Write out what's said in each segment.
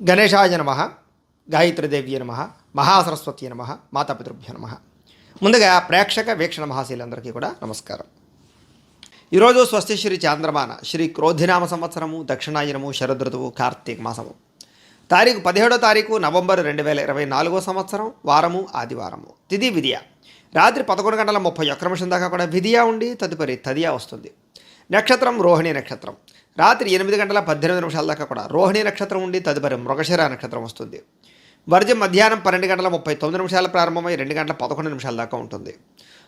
గణేశాయ నమ, గాయత్రీదేవ్య నమ, మహాసరస్వతి నమ, మాతాపితృభ్యో నమ. ముందుగా ప్రేక్షక వీక్షణ మహాశీలందరికీ కూడా నమస్కారం. ఈరోజు స్వస్తి శ్రీ చాంద్రమాన శ్రీ క్రోధినామ సంవత్సరము, దక్షిణాయనము, శరదృతువు, కార్తీక మాసము. తారీఖు 17వ తారీఖు నవంబర్ 2024 సంవత్సరం, వారము ఆదివారము. తిథి విధియ. రాత్రి 11 గంటల 31 నిమిషం దాకా కూడా విధియ ఉండి తదుపరి తదియ వస్తుంది. నక్షత్రం రోహిణి నక్షత్రం. రాత్రి 8 గంటల 18 నిమిషాల దాకా కూడా రోహిణి నక్షత్రం ఉండి తదుపరి మృగశిర నక్షత్రం వస్తుంది. వర్జం మధ్యాహ్నం 12 గంటల 39 నిమిషాలు ప్రారంభమై 2 గంటల 11 నిమిషాల దాకా ఉంటుంది.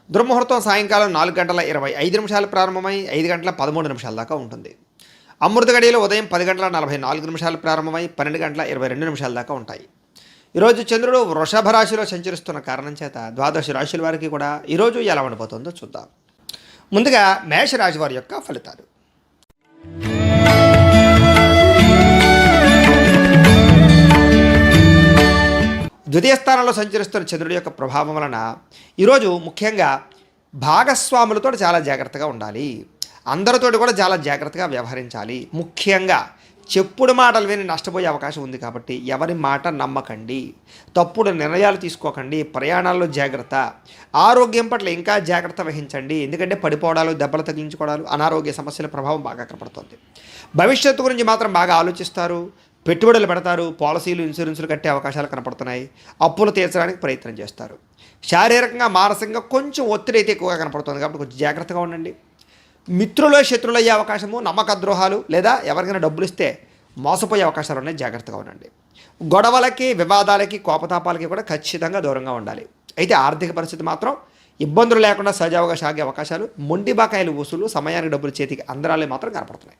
దుర్ముహూర్తం సాయంకాలం 4 గంటల 25 నిమిషాలు ప్రారంభమై 5 గంటల 13 నిమిషాల దాకా ఉంటుంది. అమృత గడియలు ఉదయం 10 గంటల 44 నిమిషాలు ప్రారంభమై 12 గంటల 22 నిమిషాల దాకా ఉంటాయి. ఈరోజు చంద్రుడు వృషభ రాశిలో సంచరిస్తున్న కారణం చేత ద్వాదశ రాశుల వారికి కూడా ఈరోజు ఎలా ఉండబోతుందో చూద్దాం. ముందుగా మేషరాశి వారి యొక్క ఫలితాలు. ద్వితీయ స్థానంలో సంచరిస్తున్న చంద్రుడి యొక్క ప్రభావం వలన ఈరోజు ముఖ్యంగా భాగస్వాములతో చాలా జాగ్రత్తగా ఉండాలి. అందరితోటి కూడా చాలా జాగ్రత్తగా వ్యవహరించాలి. ముఖ్యంగా చెప్పుడు మాటలు విని నష్టపోయే అవకాశం ఉంది కాబట్టి ఎవరి మాట నమ్మకండి, తప్పుడు నిర్ణయాలు తీసుకోకండి, ప్రయాణాల్లో జాగ్రత్త, ఆరోగ్యం పట్ల ఇంకా జాగ్రత్త వహించండి. ఎందుకంటే పడిపోవడాలు, దెబ్బలు తగ్గించుకోవడాలు, అనారోగ్య సమస్యల ప్రభావం బాగా కనపడుతుంది. భవిష్యత్తు గురించి మాత్రం బాగా ఆలోచిస్తారు, పెట్టుబడులు పెడతారు, పాలసీలు, ఇన్సూరెన్సులు కట్టే అవకాశాలు కనపడుతున్నాయి, అప్పులు తీర్చడానికి ప్రయత్నం చేస్తారు. శారీరకంగా మానసికంగా కొంచెం ఒత్తిడి అయితే ఎక్కువగా కనపడుతుంది కాబట్టి కొంచెం జాగ్రత్తగా ఉండండి. మిత్రులు శత్రులు అయ్యే అవకాశము, నమ్మక ద్రోహాలు లేదా ఎవరికైనా డబ్బులు ఇస్తే మోసపోయే అవకాశాలు ఉన్నాయి, జాగ్రత్తగా ఉండండి. గొడవలకి, వివాదాలకి, కోపతాపాలకి కూడా ఖచ్చితంగా దూరంగా ఉండాలి. అయితే ఆర్థిక పరిస్థితి మాత్రం ఇబ్బందులు లేకుండా సజావుగా సాగే అవకాశాలు, మొండి బాకాయలు వసూలు, సమయానికి డబ్బులు చేతికి అందరాలే మాత్రం కనపడుతున్నాయి.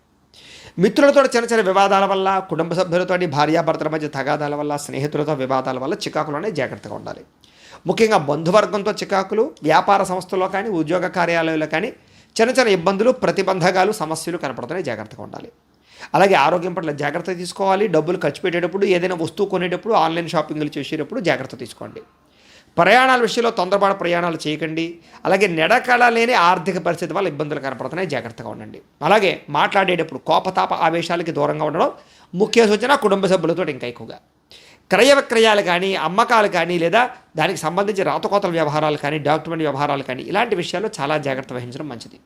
మిత్రులతో చిన్న చిన్న వివాదాల వల్ల, కుటుంబ సభ్యులతో, భార్యాభర్తల మధ్య తగాదాల వల్ల, స్నేహితులతో వివాదాల వల్ల చికాకులోనే జాగ్రత్తగా ఉండాలి. ముఖ్యంగా బంధువర్గంతో చికాకులు, వ్యాపార సంస్థల్లో కానీ, ఉద్యోగ కార్యాలయాల్లో కానీ చిన్న చిన్న ఇబ్బందులు, ప్రతిబంధకాలు, సమస్యలు కనపడుతున్నాయి, జాగ్రత్తగా ఉండాలి. అలాగే ఆరోగ్యం పట్ల జాగ్రత్త తీసుకోవాలి. డబ్బులు ఖర్చు పెట్టేటప్పుడు, ఏదైనా వస్తువు కొనేటప్పుడు, ఆన్లైన్ షాపింగ్లు చేసేటప్పుడు జాగ్రత్త తీసుకోండి. ప్రయాణాల విషయంలో తొందరపాటు ప్రయాణాలు చేయకండి. అలాగే నిడకడ లేని ఆర్థిక పరిస్థితి వల్ల ఇబ్బందులు కనపడుతున్నాయి, జాగ్రత్తగా ఉండండి. అలాగే మాట్లాడేటప్పుడు కోపతాప ఆవేశాలకి దూరంగా ఉండడం ముఖ్య సూచన. కుటుంబ సభ్యులతో ఇంకా ఎక్కువగా క్రయ విక్రయాలు కానీ, అమ్మకాలు కానీ, లేదా దానికి సంబంధించి రాతకోతల వ్యవహారాలు కానీ, డాక్యుమెంట్ వ్యవహారాలు కానీ, ఇలాంటి విషయాల్లో చాలా జాగ్రత్త వహించడం మంచిది.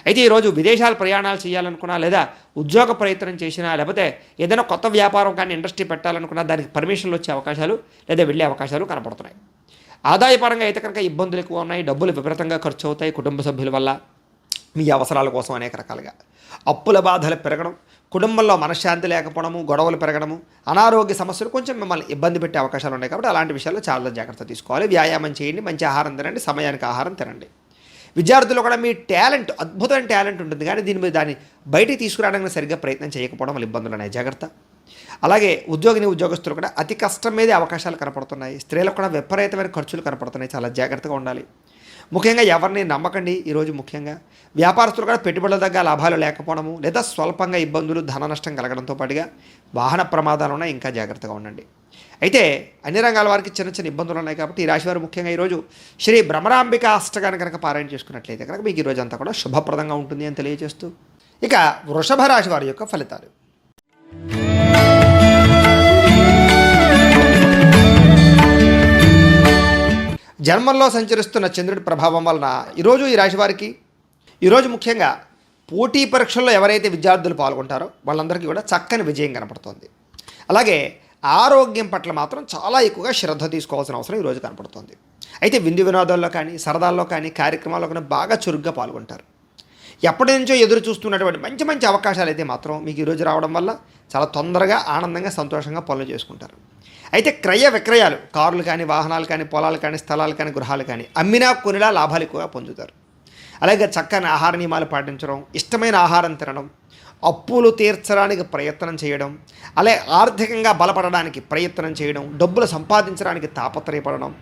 అయితే ఈరోజు విదేశాలు ప్రయాణాలు చేయాలనుకున్నా, లేదా ఉద్యోగ ప్రయత్నం చేసినా, లేకపోతే ఏదైనా కొత్త వ్యాపారం కానీ, ఇండస్ట్రీ పెట్టాలనుకున్నా దానికి పర్మిషన్లు వచ్చే అవకాశాలు లేదా వెళ్ళే అవకాశాలు కనపడుతున్నాయి. ఆదాయపరంగా అయితే కనుక ఇబ్బందులు ఎక్కువ ఉన్నాయి, డబ్బులు విపరీతంగా ఖర్చు అవుతాయి కుటుంబ సభ్యుల వల్ల, మీ అవసరాల కోసం అనేక రకాలుగా. అప్పుల బాధలు పెరగడం, కుటుంబంలో మనశ్శాంతి లేకపోవడము, గొడవలు పెరగడము, అనారోగ్య సమస్యలు కొంచెం మిమ్మల్ని ఇబ్బంది పెట్టే అవకాశాలు ఉన్నాయి కాబట్టి అలాంటి విషయాల్లో చాలా జాగ్రత్త తీసుకోవాలి. వ్యాయామం చేయండి, మంచి ఆహారం తినండి, సమయానికి ఆహారం తినండి. విద్యార్థులు కూడా మీ టాలెంట్, అద్భుతమైన టాలెంట్ ఉంటుంది కానీ దాన్ని బయటికి తీసుకురావడానికి సరిగ్గా ప్రయత్నం చేయకపోవడం వల్ల ఇబ్బందులు ఉన్నాయి, జాగ్రత్త. అలాగే ఉద్యోగస్తులు కూడా అతి కష్టం మీదే అవకాశాలు కనపడుతున్నాయి. స్త్రీలకు కూడా విపరీతమైన ఖర్చులు కనపడుతున్నాయి, చాలా జాగ్రత్తగా ఉండాలి. ముఖ్యంగా ఎవరిని నమ్మకండి. ఈరోజు ముఖ్యంగా వ్యాపారస్తులు కూడా పెట్టుబడుల దగ్గర లాభాలు లేకపోవడము, లేదా స్వల్పంగా ఇబ్బందులు, ధన నష్టం కలగడంతో పాటుగా వాహన ప్రమాదాలు ఉన్నాయి, ఇంకా జాగ్రత్తగా ఉండండి. అయితే అన్ని రంగాల వారికి చిన్న చిన్న ఇబ్బందులు ఉన్నాయి కాబట్టి ఈ రాశివారు ముఖ్యంగా ఈరోజు శ్రీ భ్రమరాంబిక అష్టకాన్ని కనుక పారాయణ చేసుకున్నట్లయితే కనుక మీకు ఈరోజు అంతా కూడా శుభప్రదంగా ఉంటుంది అని తెలియజేస్తూ, ఇక వృషభ రాశి వారి యొక్క ఫలితాలు. జన్మంలో సంచరిస్తున్న చంద్రుడి ప్రభావం వలన ఈరోజు ఈ రాశి వారికి ఈరోజు ముఖ్యంగా పోటీ పరీక్షల్లో ఎవరైతే విద్యార్థులు పాల్గొంటారో వాళ్ళందరికీ కూడా చక్కని విజయం కనపడుతుంది. అలాగే ఆరోగ్యం పట్ల మాత్రం చాలా ఎక్కువగా శ్రద్ధ తీసుకోవాల్సిన అవసరం ఈరోజు కనపడుతుంది. అయితే విందు వినోదాల్లో కానీ, సరదాల్లో కానీ, కార్యక్రమాల్లో కానీ బాగా చురుగ్గా పాల్గొంటారు. ఎప్పటి నుంచో ఎదురు చూస్తున్నటువంటి మంచి మంచి అవకాశాలు అయితే మాత్రం మీకు ఈరోజు రావడం వల్ల చాలా తొందరగా, ఆనందంగా, సంతోషంగా పనులు చేసుకుంటారు. అయితే క్రయ విక్రయాలు, కార్లు కానీ, వాహనాలు కానీ, పొలాలు కానీ, స్థలాలు కానీ, గృహాలు కానీ అమ్మినా కొనిలా లాభాలు ఎక్కువగా పొందుతారు. అలాగే చక్కని ఆహార నియమాలు పాటించడం, ఇష్టమైన ఆహారం తినడం, అప్పులు తీర్చడానికి ప్రయత్నం చేయడం, అలాగే ఆర్థికంగా బలపడడానికి ప్రయత్నం చేయడం, డబ్బులు సంపాదించడానికి తాపత్రయపడడం,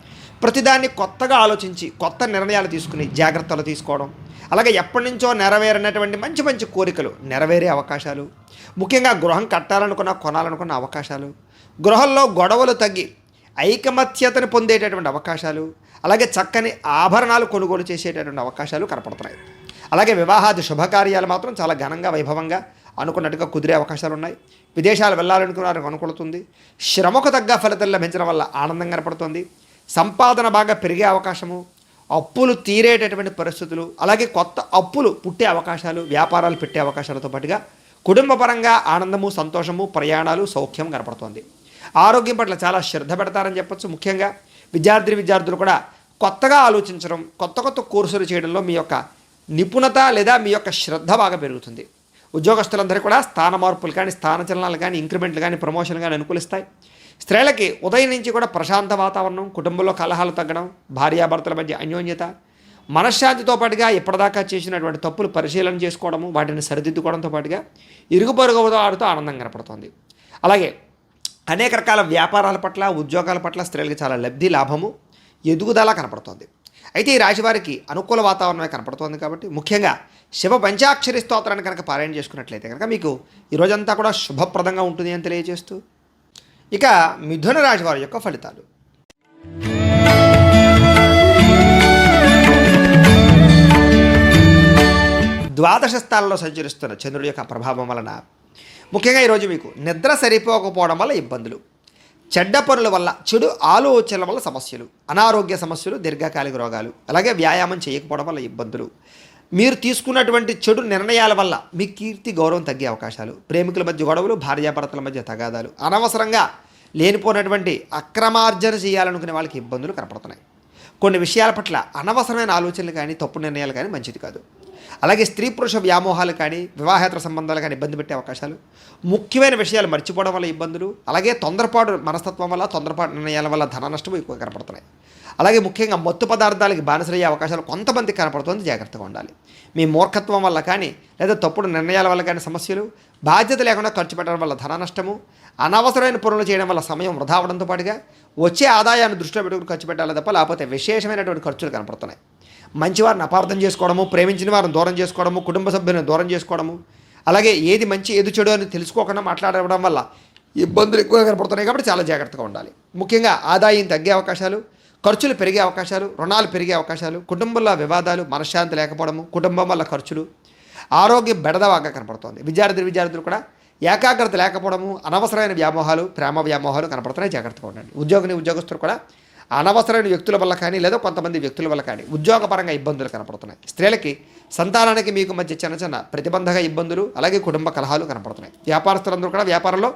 ప్రతిదాన్ని కొత్తగా ఆలోచించి కొత్త నిర్ణయాలు తీసుకుని జాగ్రత్తలు తీసుకోవడం, అలాగే ఎప్పటి నుంచో నెరవేరినటువంటి మంచి మంచి కోరికలు నెరవేరే అవకాశాలు, ముఖ్యంగా గృహం కట్టాలనుకున్న, కొనాలనుకున్న అవకాశాలు, గృహంలో గొడవలు తగ్గి ఐకమత్యతను పొందేటటువంటి అవకాశాలు, అలాగే చక్కని ఆభరణాలు కొనుగోలు చేసేటటువంటి అవకాశాలు కనపడుతున్నాయి. అలాగే వివాహాది శుభకార్యాలు మాత్రం చాలా ఘనంగా, వైభవంగా, అనుకున్నట్టుగా కుదిరే అవకాశాలు ఉన్నాయి. విదేశాలు వెళ్ళాలనుకున్న వారికి అనుకూలతుంది. శ్రమకు తగ్గ ఫలితం లభించడం వల్ల ఆనందం కనపడుతుంది. సంపాదన బాగా పెరిగే అవకాశము, అప్పులు తీరేటటువంటి పరిస్థితులు, అలాగే కొత్త అప్పులు పుట్టే అవకాశాలు, వ్యాపారాలు పెట్టే అవకాశాలతో పాటుగా కుటుంబపరంగా ఆనందము, సంతోషము, ప్రయాణాలు, సౌఖ్యం కనపడుతోంది. ఆరోగ్యం పట్ల చాలా శ్రద్ధ పెడతారని చెప్పచ్చు. ముఖ్యంగా విద్యార్థులు కూడా కొత్తగా ఆలోచించడం, కొత్త కోర్సులు చేయడంలో మీ యొక్క నిపుణత లేదా మీ యొక్క శ్రద్ధ బాగా పెరుగుతుంది. ఉద్యోగస్తులందరూ కూడా స్థాన మార్పులు కానీ, స్థానచలనాలు కానీ, ఇంక్రిమెంట్లు కానీ, ప్రమోషన్లు కానీ అనుకూలిస్తాయి. స్త్రీలకి ఉదయం నుంచి కూడా ప్రశాంత వాతావరణం, కుటుంబంలో కలహాలు తగ్గడం, భార్యాభర్తల మధ్య అన్యోన్యత, మనశ్శాంతితో పాటుగా ఇప్పటిదాకా చేసినటువంటి తప్పులు పరిశీలన చేసుకోవడము, వాటిని సరిదిద్దుకోవడంతో పాటుగా ఇరుగు పొరుగు వారితో ఆనందం కనపడుతుంది. అలాగే అనేక రకాల వ్యాపారాల పట్ల, ఉద్యోగాల పట్ల స్త్రీలకు చాలా లబ్ధి, లాభము, ఎదుగుదల కనపడుతుంది. అయితే ఈ రాశి వారికి అనుకూల వాతావరణమే కనపడుతోంది కాబట్టి ముఖ్యంగా శివ పంచాక్షరి స్తోత్రాన్ని కనుక పారాయణ చేసుకున్నట్లయితే కనుక మీకు ఈ రోజంతా కూడా శుభప్రదంగా ఉంటుంది అని తెలియజేస్తూ, ఇక మిథున రాశి వారి యొక్క ఫలితాలు. ద్వాదశ స్థానంలో సంచరిస్తున్న చంద్రుడి యొక్క ప్రభావం వలన ముఖ్యంగా ఈరోజు మీకు నిద్ర సరిపోకపోవడం వల్ల ఇబ్బందులు, చెడ్డ పనుల వల్ల, చెడు ఆలోచనల వల్ల సమస్యలు, అనారోగ్య సమస్యలు, దీర్ఘకాలిక రోగాలు, అలాగే వ్యాయామం చేయకపోవడం వల్ల ఇబ్బందులు, మీరు తీసుకున్నటువంటి చెడు నిర్ణయాల వల్ల మీ కీర్తి గౌరవం తగ్గే అవకాశాలు, ప్రేమికుల మధ్య గొడవలు, భార్యాభర్తల మధ్య తగాదాలు, అనవసరంగా లేనిపోయినటువంటి అక్రమార్జన చేయాలనుకునే వాళ్ళకి ఇబ్బందులు కనపడుతున్నాయి. కొన్ని విషయాల పట్ల అనవసరమైన ఆలోచనలు కానీ, తప్పు నిర్ణయాలు కానీ మంచిది కాదు. అలాగే స్త్రీ పురుష వ్యామోహాలు కానీ, వివాహేతర సంబంధాలు కానీ ఇబ్బంది పెట్టే అవకాశాలు, ముఖ్యమైన విషయాలు మర్చిపోవడం వల్ల ఇబ్బందులు, అలాగే తొందరపాటు మనస్తత్వం వల్ల, తొందరపాటు నిర్ణయాల వల్ల ధన నష్టం ఎక్కువ కనపడుతున్నాయి. అలాగే ముఖ్యంగా మత్తు పదార్థాలకి బానిసలయ్యే అవకాశాలు కొంతమందికి కనపడుతుంది, జాగ్రత్తగా ఉండాలి. మీ మూర్ఖత్వం వల్ల కానీ, లేదా తప్పుడు నిర్ణయాల వల్ల కానీ సమస్యలు, బాధ్యత లేకుండా ఖర్చు పెట్టడం వల్ల ధన నష్టము, అనవసరమైన పనులు చేయడం వల్ల సమయం వృధా అవడంతో పాటుగా వచ్చే ఆదాయాన్ని దృష్టిలో పెట్టుకుని ఖర్చు పెట్టాలి తప్ప లేకపోతే విశేషమైనటువంటి ఖర్చులు కనపడుతున్నాయి. మంచివారిని అపార్థం చేసుకోవడము, ప్రేమించిన వారిని దూరం చేసుకోవడము, కుటుంబ సభ్యులను దూరం చేసుకోవడము, అలాగే ఏది మంచి ఏది చెడు అని తెలుసుకోకుండా మాట్లాడడం వల్ల ఇబ్బందులు ఎక్కువగా కనపడుతున్నాయి. కాబట్టి చాలా జాగ్రత్తగా ఉండాలి. ముఖ్యంగా ఆదాయం తగ్గే అవకాశాలు, ఖర్చులు పెరిగే అవకాశాలు, రుణాలు పెరిగే అవకాశాలు, కుటుంబంలో వివాదాలు, మనశ్శాంతి లేకపోవడము, కుటుంబం వల్ల ఖర్చులు, ఆరోగ్యం బెడదవాగా కనపడుతోంది. విద్యార్థులు కూడా ఏకాగ్రత లేకపోవడము, అనవసరమైన వ్యామోహాలు, ప్రేమ వ్యామోహాలు కనపడుతున్నాయి, జాగ్రత్తగా ఉండండి. ఉద్యోగస్తులు కూడా అనవసరమైన వ్యక్తుల వల్ల కానీ, లేదా కొంతమంది వ్యక్తుల వల్ల కానీ ఉద్యోగపరంగా ఇబ్బందులు కనపడుతున్నాయి. స్త్రీలకి సంతానానికి మీకు మధ్య చిన్న ప్రతిబంధక ఇబ్బందులు, అలాగే కుటుంబ కలహాలు కనపడుతున్నాయి. వ్యాపారస్తులందరూ కూడా వ్యాపారంలో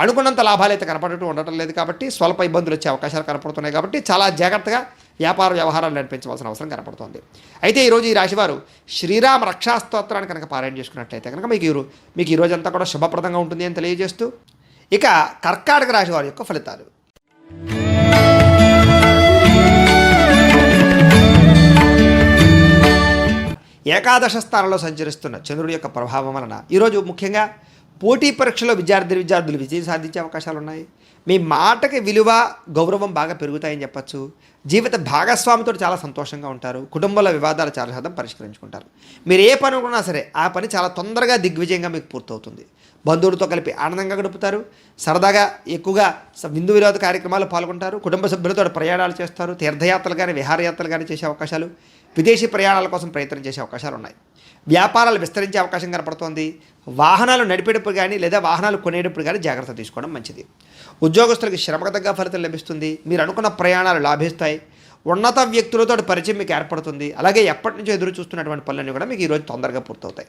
అనుకున్నంత లాభాలు అయితే కనపడటం ఉండటం లేదు కాబట్టి స్వల్ప ఇబ్బందులు వచ్చే అవకాశాలు కనపడుతున్నాయి. కాబట్టి చాలా జాగ్రత్తగా వ్యాపార వ్యవహారాలు నడిపించవలసిన అవసరం కనపడుతుంది. అయితే ఈరోజు ఈ రాశివారు శ్రీరామ రక్షాస్తోత్రాన్ని కనుక పారాయణ చేసుకున్నట్లయితే కనుక మీకు ఈ రోజంతా కూడా శుభప్రదంగా ఉంటుంది అని తెలియజేస్తూ, ఇక కర్కాటక రాశి వారి యొక్క ఫలితాలు. ఏకాదశ స్థానంలో సంచరిస్తున్న చంద్రుడి యొక్క ప్రభావం వలన ఈరోజు ముఖ్యంగా పోటీ పరీక్షలో విద్యార్థులు విజయం సాధించే అవకాశాలు ఉన్నాయి. మీ మాటకి విలువ, గౌరవం బాగా పెరుగుతాయని చెప్పచ్చు. జీవిత భాగస్వామితో చాలా సంతోషంగా ఉంటారు. కుటుంబంలో వివాదాలు చాలా శాతం పరిష్కరించుకుంటారు. మీరు ఏ పని అనుకున్నా సరే ఆ పని చాలా తొందరగా దిగ్విజయంగా మీకు పూర్తవుతుంది. బంధువులతో కలిపి ఆనందంగా గడుపుతారు. సరదాగా ఎక్కువగా విందు వినోద కార్యక్రమాలు పాల్గొంటారు. కుటుంబ సభ్యులతో ప్రయాణాలు చేస్తారు. తీర్థయాత్రలు కానీ, విహారయాత్రలు కానీ చేసే అవకాశాలు, విదేశీ ప్రయాణాల కోసం ప్రయత్నం చేసే అవకాశాలు ఉన్నాయి. వ్యాపారాలు విస్తరించే అవకాశం కనపడుతోంది. వాహనాలు నడిపేటప్పుడు కానీ, లేదా వాహనాలు కొనేటప్పుడు కానీ జాగ్రత్త తీసుకోవడం మంచిది. ఉద్యోగస్తులకి శ్రమకు తగ్గ ఫలితం లభిస్తుంది. మీరు అనుకున్న ప్రయాణాలు లాభిస్తాయి. ఉన్నత వ్యక్తులతో పరిచయం మీకు ఏర్పడుతుంది. అలాగే ఎప్పటి నుంచో ఎదురు చూస్తున్నటువంటి పనులన్నీ కూడా మీకు ఈరోజు తొందరగా పూర్తవుతాయి.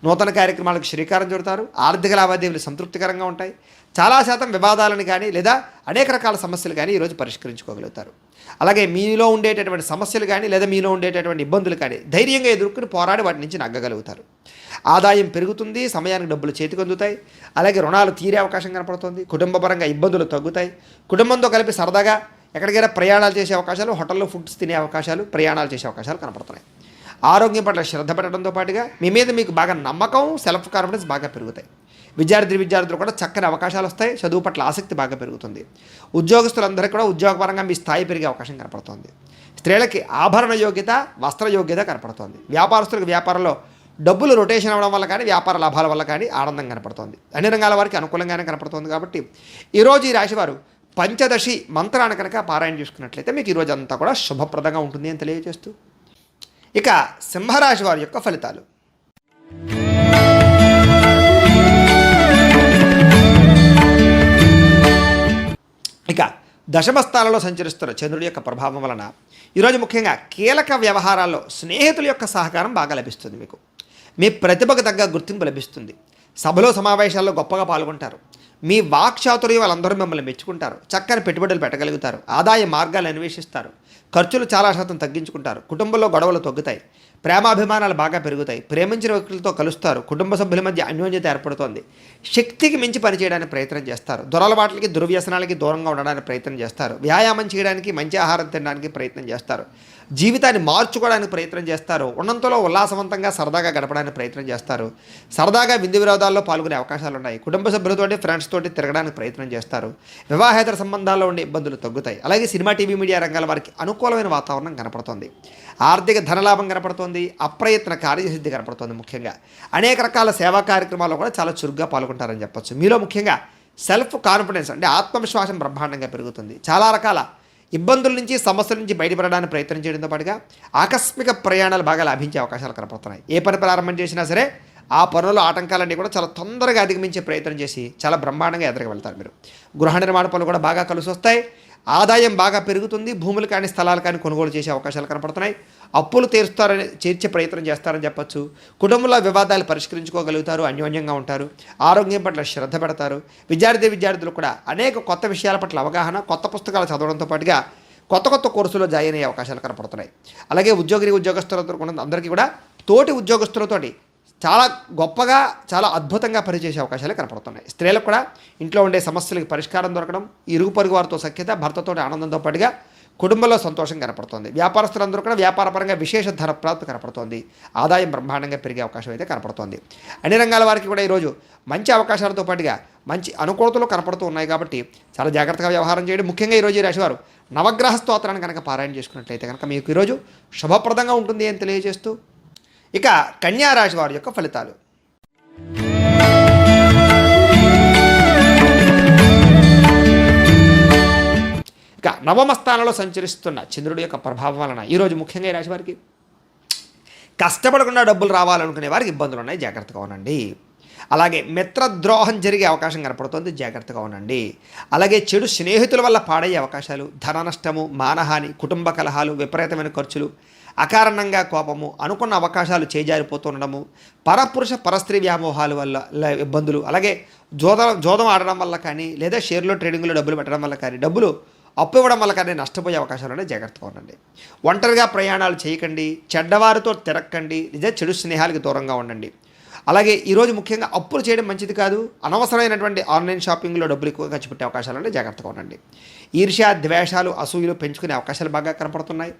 నూతన కార్యక్రమాలకు శ్రీకారం చుడతారు. ఆర్థిక లావాదేవీలు సంతృప్తికరంగా ఉంటాయి. చాలా శాతం వివాదాలను కానీ, లేదా అనేక రకాల సమస్యలు కానీ ఈరోజు పరిష్కరించుకోగలుగుతారు. అలాగే మీలో ఉండేటటువంటి సమస్యలు కానీ, లేదా మీలో ఉండేటటువంటి ఇబ్బందులు కానీ ధైర్యంగా ఎదుర్కొని పోరాడి వాటి నుంచి నగ్గగలుగుతారు. ఆదాయం పెరుగుతుంది. సమయానికి డబ్బులు చేతికి అందుతాయి. అలాగే రుణాలు తీరే అవకాశం కనపడుతుంది. కుటుంబపరంగా ఇబ్బందులు తగ్గుతాయి. కుటుంబంతో కలిపి సరదాగా ఎక్కడికైనా ప్రయాణాలు చేసే అవకాశాలు, హోటల్లో ఫుడ్స్ తినే అవకాశాలు, ప్రయాణాలు చేసే అవకాశాలు కనపడుతున్నాయి. ఆరోగ్యం పట్ల శ్రద్ధ పెట్టడంతో పాటుగా మీ మీద మీకు బాగా నమ్మకం, సెల్ఫ్ కాన్ఫిడెన్స్ బాగా పెరుగుతాయి. విద్యార్థులు కూడా చక్కని అవకాశాలు వస్తాయి. చదువు పట్ల ఆసక్తి బాగా పెరుగుతుంది. ఉద్యోగస్తులందరికీ కూడా ఉద్యోగపరంగా మీ స్థాయి పెరిగే అవకాశం కనపడుతుంది. స్త్రీలకి ఆభరణ యోగ్యత, వస్త్ర యోగ్యత కనపడుతుంది. వ్యాపారస్తులకు వ్యాపారంలో డబ్బులు రొటేషన్ అవ్వడం వల్ల కానీ, వ్యాపార లాభాల వల్ల కానీ ఆనందం కనపడుతుంది. అన్ని రంగాల వారికి అనుకూలంగానే కనపడుతుంది. కాబట్టి ఈరోజు ఈ రాశివారు పంచదశి మంత్రాన్ని కనుక పారాయణ చేసుకున్నట్లయితే మీకు ఈరోజు అంతా కూడా శుభప్రదంగా ఉంటుంది అని తెలియజేస్తూ, ఇక సింహరాశి వారి యొక్క ఫలితాలు. ఇక దశమ స్థానంలో సంచరిస్తున్న చంద్రుడి యొక్క ప్రభావం వలన ఈరోజు ముఖ్యంగా కీలక వ్యవహారాల్లో స్నేహితుల యొక్క సహకారం బాగా లభిస్తుంది. మీకు మీ ప్రతిభకు తగ్గ గుర్తింపు లభిస్తుంది. సభలో సమావేశాల్లో గొప్పగా పాల్గొంటారు. మీ వాక్చాతుర్యం వాళ్ళందరూ మిమ్మల్ని మెచ్చుకుంటారు. చక్కని పెట్టుబడులు పెట్టగలుగుతారు. ఆదాయ మార్గాలు అన్వేషిస్తారు. ఖర్చులు చాలా శాతం తగ్గించుకుంటారు. కుటుంబంలో గొడవలు తగ్గుతాయి. ప్రేమాభిమానాలు బాగా పెరుగుతాయి. ప్రేమించిన వ్యక్తులతో కలుస్తారు. కుటుంబ సభ్యుల మధ్య అన్యోన్యత ఏర్పడుతోంది. శక్తికి మించి పనిచేయడానికి ప్రయత్నం చేస్తారు. దురలవాట్లకి దుర్వ్యసనాలకి దూరంగా ఉండడానికి ప్రయత్నం చేస్తారు. వ్యాయామం చేయడానికి, మంచి ఆహారం తినడానికి ప్రయత్నం చేస్తారు. జీవితాన్ని మార్చుకోవడానికి ప్రయత్నం చేస్తారు. ఉన్నంతలో ఉల్లాసవంతంగా సరదాగా గడపడానికి ప్రయత్నం చేస్తారు. సరదాగా విందు విరోధాల్లో పాల్గొనే అవకాశాలు ఉన్నాయి. కుటుంబ సభ్యులతోటి, ఫ్రెండ్స్ తోటి తిరగడానికి ప్రయత్నం చేస్తారు. వివాహేతర సంబంధాల్లో ఉండే ఇబ్బందులు తగ్గుతాయి. అలాగే సినిమా, టీవీ, మీడియా రంగాల వారికి అనుకూలమైన వాతావరణం కనపడుతుంది. ఆర్థిక ధనలాభం కనపడుతోంది. అప్రయత్న కార్యసిద్ధి కనపడుతుంది. ముఖ్యంగా అనేక రకాల సేవా కార్యక్రమాల్లో కూడా చాలా చురుగ్గా పాల్గొంటారని చెప్పొచ్చు. మీలో ముఖ్యంగా సెల్ఫ్ కాన్ఫిడెన్స్ అంటే ఆత్మవిశ్వాసం బ్రహ్మాండంగా పెరుగుతుంది. చాలా రకాల ఇబ్బందుల నుంచి, సమస్యల నుంచి బయటపడడానికి ప్రయత్నం చేయడంతో పాటుగా ఆకస్మిక ప్రయాణాలు బాగా లాభించే అవకాశాలు కనపడుతున్నాయి. ఏ పని ప్రారంభం చేసినా సరే ఆ పనుల ఆటంకాలన్నీ కూడా చాలా తొందరగా అధిగమించే ప్రయత్నం చేసి చాలా బ్రహ్మాండంగా ఎదురుగా వెళ్తారు మీరు. గృహ నిర్మాణ పనులు కూడా బాగా కలిసి వస్తాయి. ఆదాయం బాగా పెరుగుతుంది. భూములు కానీ, స్థలాలు కానీ కొనుగోలు చేసే అవకాశాలు కనపడుతున్నాయి. అప్పులు తీర్చే ప్రయత్నం చేస్తారని చెప్పొచ్చు. కుటుంబంలో వివాదాలు పరిష్కరించుకోగలుగుతారు. అన్యోన్యంగా ఉంటారు. ఆరోగ్యం పట్ల శ్రద్ధ పెడతారు. విద్యార్థులు కూడా అనేక కొత్త విషయాల పట్ల అవగాహన, కొత్త పుస్తకాలు చదవడంతో పాటుగా కొత్త కోర్సులో జాయిన్ అయ్యే అవకాశాలు కనపడుతున్నాయి. అలాగే ఉద్యోగస్తులతో కూడా అందరికీ కూడా తోటి ఉద్యోగస్తులతోటి చాలా గొప్పగా, చాలా అద్భుతంగా పనిచేసే అవకాశాలు కనపడుతున్నాయి. స్త్రీలకు కూడా ఇంట్లో ఉండే సమస్యలకు పరిష్కారం దొరకడం, ఇరుగు పొరుగు వారితో సఖ్యత, భర్తతో ఆనందంతో పాటుగా కుటుంబంలో సంతోషం కనపడుతోంది. వ్యాపారస్తులందరూ కూడా వ్యాపారపరంగా విశేష ధన ప్రాప్తి కనపడుతోంది. ఆదాయం బ్రహ్మాండంగా పెరిగే అవకాశం అయితే కనపడుతోంది. అన్ని రంగాల వారికి కూడా ఈరోజు మంచి అవకాశాలతో పాటుగా మంచి అనుకూలతలు కనపడుతూ ఉన్నాయి. కాబట్టి చాలా జాగ్రత్తగా వ్యవహారం చేయడం. ముఖ్యంగా ఈరోజు ఈ రాశివారు నవగ్రహ స్తోత్రాన్ని కనుక పారాయణ చేసుకున్నట్లయితే కనుక మీకు ఈరోజు శుభప్రదంగా ఉంటుంది అని తెలియజేస్తూ ఇక కన్యా రాశి వారి యొక్క ఫలితాలు. ఇక నవమ స్థానంలో సంచరిస్తున్న చంద్రుడి యొక్క ప్రభావం వలన ఈరోజు ముఖ్యంగా ఈ రాశి వారికి కష్టపడకుండా డబ్బులు రావాలనుకునే వారికి ఇబ్బందులు ఉన్నాయి. జాగ్రత్తగా ఉండండి. అలాగే మిత్రద్రోహం జరిగే అవకాశం కనపడుతుంది. జాగ్రత్తగా ఉండండి. అలాగే చెడు స్నేహితుల వల్ల పాడయ్యే అవకాశాలు, ధన నష్టము, మానహాని, కుటుంబ కలహాలు, విపరీతమైన ఖర్చులు, అకారణంగా కోపము, అనుకున్న అవకాశాలు చేజారిపోతుండడము, పరపురుష పరస్త్రీ వ్యామోహాల వల్ల ఇబ్బందులు, అలాగే జోదం ఆడడం వల్ల కానీ, లేదా షేర్లో ట్రేడింగ్లో డబ్బులు పెట్టడం వల్ల కానీ, డబ్బులు అప్పు ఇవ్వడం వల్ల కానీ నష్టపోయే అవకాశాలు జాగ్రత్తగా ఉండండి. ఒంటరిగా ప్రయాణాలు చేయకండి. చెడ్డవారితో తిరక్కండి. లేదా చెడు స్నేహాలకి దూరంగా ఉండండి. అలాగే ఈరోజు ముఖ్యంగా అప్పులు చేయడం మంచిది కాదు. అనవసరమైనటువంటి ఆన్లైన్ షాపింగ్లో డబ్బులు ఎక్కువ ఖర్చు పెట్టే అవకాశాలు జాగ్రత్తగా ఉండండి. ఈర్ష్య, ద్వేషాలు, అసూయలు పెంచుకునే అవకాశాలు బాగా కనపడుతున్నాయి.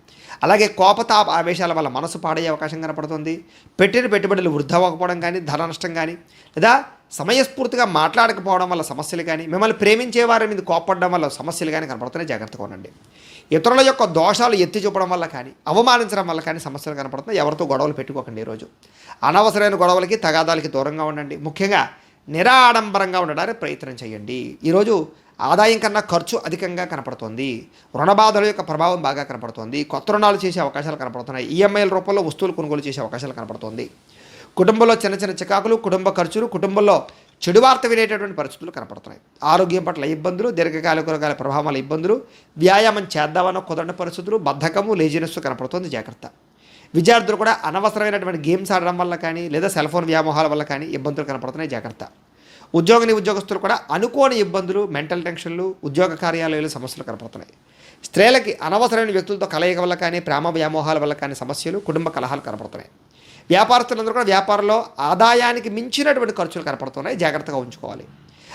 అలాగే కోపతాప ఆవేశాల వల్ల మనసు పాడయ్యే అవకాశం కనపడుతుంది. పెట్టిన పెట్టుబడులు వృధా అవ్వకపోవడం కానీ, ధన నష్టం కానీ, లేదా సమయస్ఫూర్తిగా మాట్లాడకపోవడం వల్ల సమస్యలు కానీ, మిమ్మల్ని ప్రేమించే వారి మీద కోపడడం వల్ల సమస్యలు కానీ కనపడుతున్నాయి. జాగ్రత్తగా ఉండండి. ఇతరుల యొక్క దోషాలు ఎత్తి చూపడం వల్ల కానీ, అవమానించడం వల్ల కానీ సమస్యలు కనపడుతున్నాయి. ఎవరితో గొడవలు పెట్టుకోకండి. ఈరోజు అనవసరమైన గొడవలకి, తగాదాలకి దూరంగా ఉండండి. ముఖ్యంగా నిరాడంబరంగా ఉండడానికి ప్రయత్నం చేయండి. ఈరోజు ఆదాయం కన్నా ఖర్చు అధికంగా కనపడుతుంది. రుణబాధల యొక్క ప్రభావం బాగా కనపడుతుంది. కొత్త రుణాలు చేసే అవకాశాలు కనపడుతున్నాయి. ఈఎంఐల రూపంలో వస్తువులు కొనుగోలు చేసే అవకాశాలు కనపడుతుంది. కుటుంబంలో చిన్న చికాకులు, కుటుంబ ఖర్చులు, కుటుంబంలో చెడు వార్త వినేటటువంటి పరిస్థితులు కనపడుతున్నాయి. ఆరోగ్యం పట్ల ఇబ్బందులు, దీర్ఘకాలిక ప్రభావాల ఇబ్బందులు, వ్యాయామం చేద్దామన్న కుదరని పరిస్థితులు, బద్ధకము, లేజినెస్ కనపడుతుంది. జాగ్రత్త. విద్యార్థులు కూడా అనవసరమైనటువంటి గేమ్స్ ఆడడం వల్ల కానీ, లేదా సెల్ ఫోన్ వ్యామోహాల వల్ల కానీ ఇబ్బందులు కనపడుతున్నాయి. జాగ్రత్త. ఉద్యోగస్తులు కూడా అనుకోని ఇబ్బందులు, మెంటల్ టెన్షన్లు, ఉద్యోగ కార్యాలయాలు సమస్యలు కనపడుతున్నాయి. స్త్రీలకి అనవసరమైన వ్యక్తులతో కలయిక వల్ల కానీ, ప్రేమ వ్యామోహాల వల్ల కానీ సమస్యలు, కుటుంబ కలహాలు కనపడుతున్నాయి. వ్యాపారస్తులందరూ కూడా వ్యాపారంలో ఆదాయానికి మించినటువంటి ఖర్చులు కనపడుతున్నాయి. జాగ్రత్తగా ఉంచుకోవాలి.